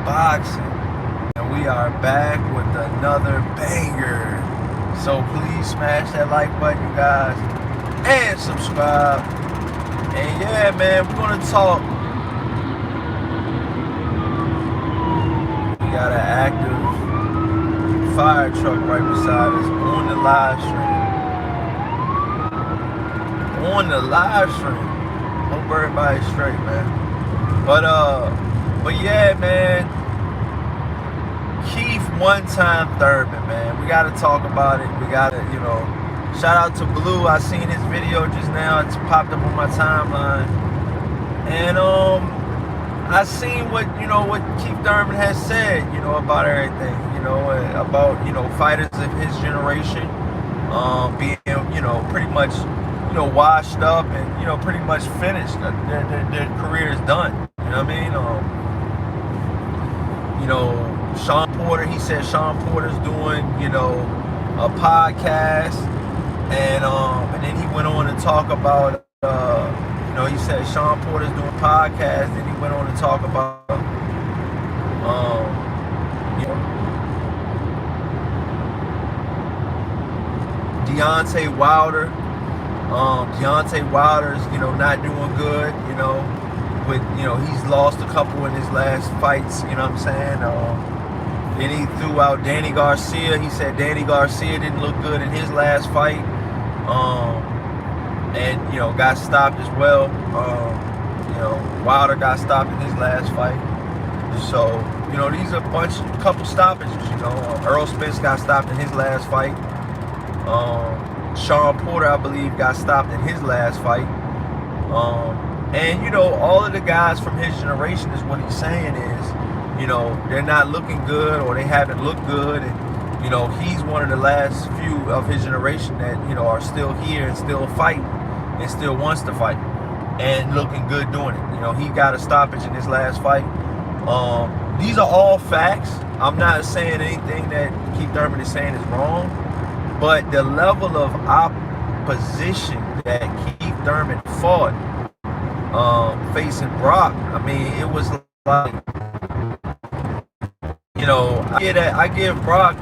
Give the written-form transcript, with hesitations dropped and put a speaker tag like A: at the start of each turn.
A: boxing, and we are back with another banger. So please smash that like button, you guys, and subscribe. And yeah, man, we're gonna talk. We got an active fire truck right beside us on the live stream. On the live stream. Hope everybody's straight, man. But yeah, man. Keith one-time Thurman, man. We gotta talk about it. We gotta, shout out to Blue. I seen his video just now. It's popped up on my timeline. And I seen what Keith Thurman has said, about everything, about, fighters of his generation being, pretty much, washed up and, pretty much finished. Their career is done. You know what I mean? Sean Porter, he said Sean Porter's doing, a podcast, and then he went on to talk about, he said Sean Porter's doing a podcast, then he went on to talk about, Deontay Wilder. Deontay Wilder's, not doing good, with, he's lost a couple in his last fights, you know what I'm saying? Then he threw out Danny Garcia. He said Danny Garcia didn't look good in his last fight. And, got stopped as well. Wilder got stopped in his last fight. So, these are a couple stoppages, Errol Spence got stopped in his last fight. Sean Porter, I believe, got stopped in his last fight. And, all of the guys from his generation is what he's saying is, they're not looking good, or they haven't looked good. And, he's one of the last few of his generation that, are still here and still fighting and still wants to fight and looking good doing it. He got a stoppage in his last fight. These are all facts. I'm not saying anything that Keith Thurman is saying is wrong, but the level of opposition that Keith Thurman fought facing Brock, I mean, it was like, I give Brock